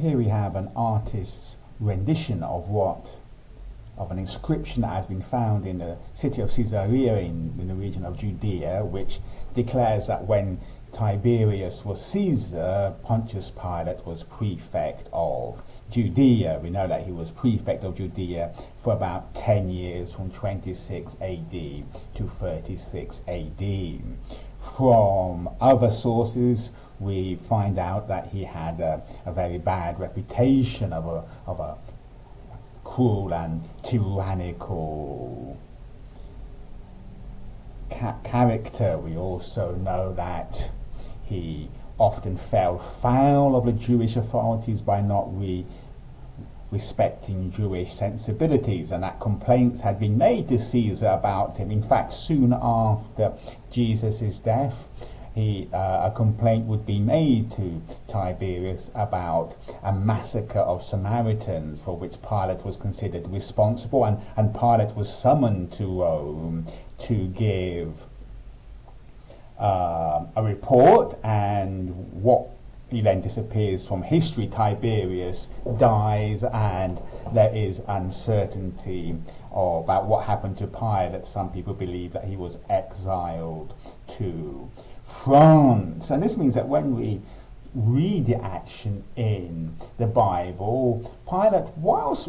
Here we have an artist's rendition of an inscription that has been found in the city of Caesarea in the region of Judea, which declares that when Tiberius was Caesar, Pontius Pilate was prefect of Judea. We know that he was prefect of Judea for about 10 years, from 26 AD to 36 AD. From other sources, we find out that he had a very bad reputation of a cruel and tyrannical character. We also know that he often fell foul of the Jewish authorities by not respecting Jewish sensibilities, and that complaints had been made to Caesar about him. In fact, soon after Jesus' death, a complaint would be made to Tiberius about a massacre of Samaritans for which Pilate was considered responsible, and Pilate was summoned to Rome to give a report, and what he then disappears from history. Tiberius dies, and there is uncertainty about what happened to Pilate. Some people believe that he was exiled to France. And this means that when we read the action in the Bible, Pilate was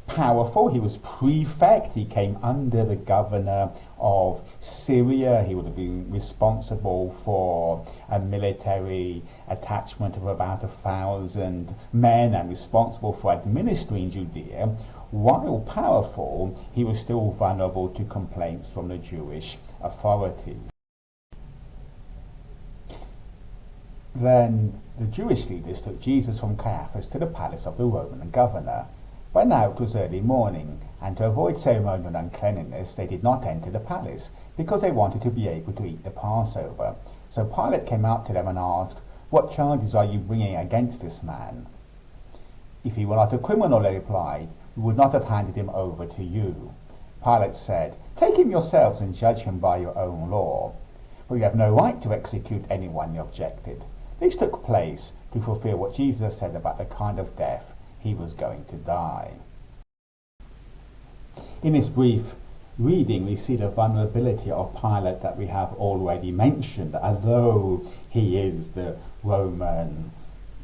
powerful. He was prefect. He came under the governor of Syria. He would have been responsible for a military attachment of about 1,000 men and responsible for administering Judea. While powerful, he was still vulnerable to complaints from the Jewish authorities. Then the Jewish leaders took Jesus from Caiaphas to the palace of the Roman governor. By now it was early morning, and to avoid ceremonial uncleanliness they did not enter the palace, because they wanted to be able to eat the Passover. So Pilate came out to them and asked, "What charges are you bringing against this man?" "If he were not a criminal," they replied, "we would not have handed him over to you." Pilate said, "Take him yourselves and judge him by your own law." "For you have no right to execute anyone," they objected. This took place to fulfill what Jesus said about the kind of death he was going to die. In this brief reading, we see the vulnerability of Pilate that we have already mentioned. Although he is the Roman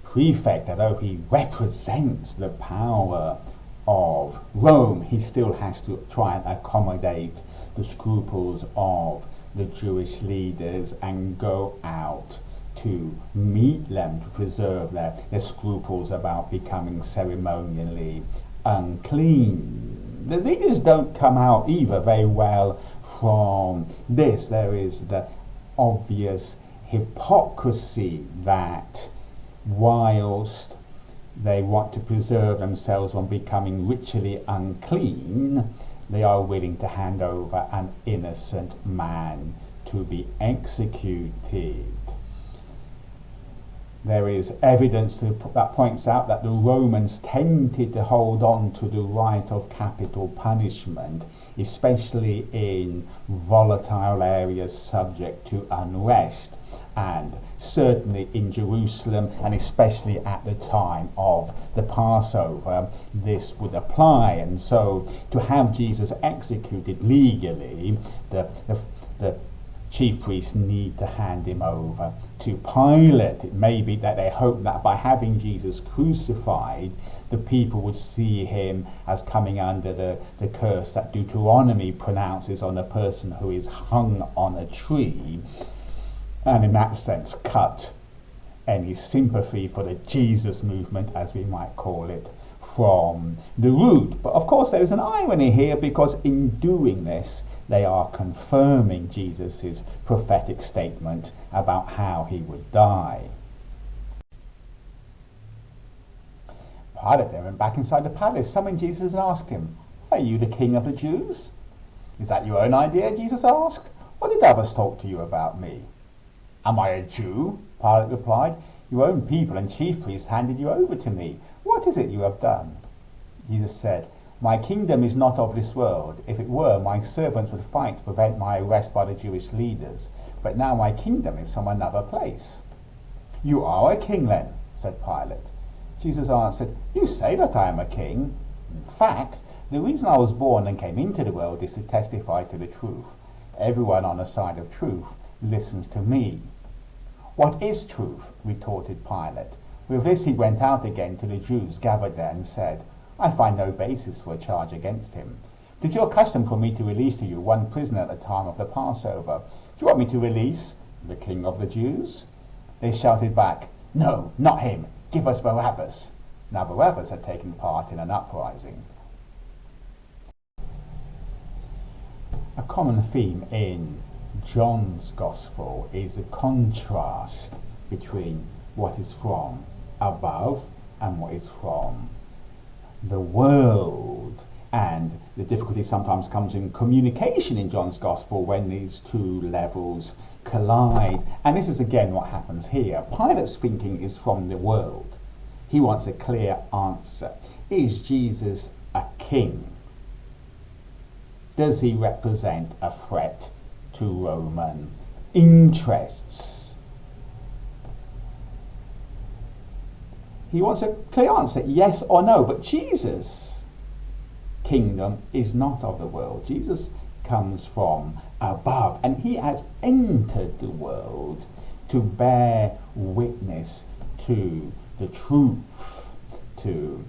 prefect, although he represents the power of Rome, he still has to try and accommodate the scruples of the Jewish leaders and go out to meet them, to preserve their scruples about becoming ceremonially unclean. The leaders don't come out either very well from this. There is the obvious hypocrisy that whilst they want to preserve themselves from becoming ritually unclean, they are willing to hand over an innocent man to be executed. There is evidence that points out that the Romans tended to hold on to the right of capital punishment, especially in volatile areas subject to unrest, and certainly in Jerusalem, and especially at the time of the Passover, this would apply. And so to have Jesus executed legally, the chief priests need to hand him over to Pilate. It may be that they hope that by having Jesus crucified, the people would see him as coming under the curse that Deuteronomy pronounces on a person who is hung on a tree, and in that sense cut any sympathy for the Jesus movement, as we might call it, from the root. But of course there is an irony here, because in doing this they are confirming Jesus' prophetic statement about how he would die. Pilate then went back inside the palace, summoned Jesus and asked him, "Are you the king of the Jews?" "Is that your own idea?" Jesus asked. "What did others talk to you about me?" "Am I a Jew?" Pilate replied. "Your own people and chief priests handed you over to me. What is it you have done?" Jesus said, "My kingdom is not of this world. If it were, my servants would fight to prevent my arrest by the Jewish leaders. But now my kingdom is from another place." "You are a king then," said Pilate. Jesus answered, "You say that I am a king. In fact, the reason I was born and came into the world is to testify to the truth. Everyone on the side of truth listens to me." "What is truth?" retorted Pilate. With this he went out again to the Jews gathered there and said, "I find no basis for a charge against him. It is your custom for me to release to you one prisoner at the time of the Passover. Do you want me to release the King of the Jews?" They shouted back, "No, not him. Give us Barabbas." Now Barabbas had taken part in an uprising. A common theme in John's Gospel is a contrast between what is from above and what is from the world. And the difficulty sometimes comes in communication in John's Gospel when these two levels collide. And this is again what happens here. Pilate's thinking is from the world. He wants a clear answer. Is Jesus a king? Does he represent a threat to Roman interests? He wants a clear answer, yes or no. But Jesus' kingdom is not of the world. Jesus comes from above, and he has entered the world to bear witness to the truth, to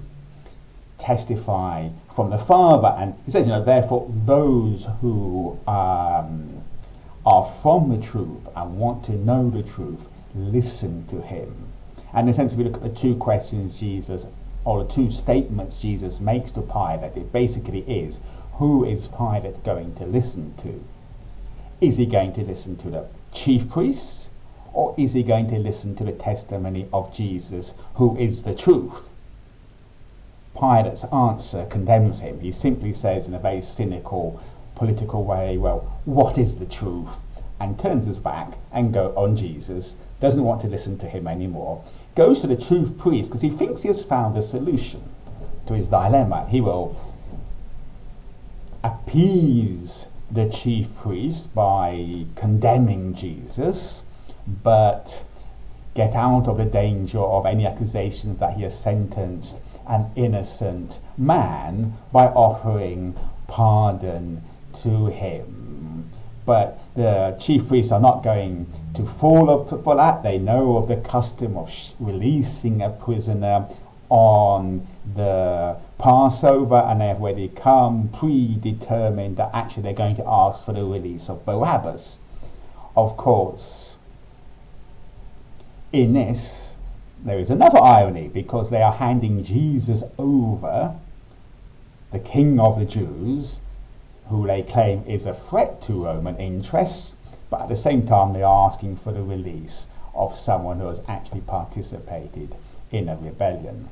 testify from the Father. And he says, therefore those who are from the truth and want to know the truth, listen to him. And in a sense, if we look at the two questions or the two statements Jesus makes to Pilate, it basically is, who is Pilate going to listen to? Is he going to listen to the chief priests, or is he going to listen to the testimony of Jesus, who is the truth? Pilate's answer condemns him. He simply says in a very cynical, political way, well, what is the truth? And turns his back and goes on Jesus, doesn't want to listen to him anymore, goes to the chief priest because he thinks he has found a solution to his dilemma. He will appease the chief priest by condemning Jesus, but get out of the danger of any accusations that he has sentenced an innocent man by offering pardon to him. But the chief priests are not going to fall up for that. They know of the custom of releasing a prisoner on the Passover, and they have already come predetermined that actually they're going to ask for the release of Barabbas. Of course, in this, there is another irony, because they are handing Jesus over, the King of the Jews, who they claim is a threat to Roman interests, but at the same time they are asking for the release of someone who has actually participated in a rebellion.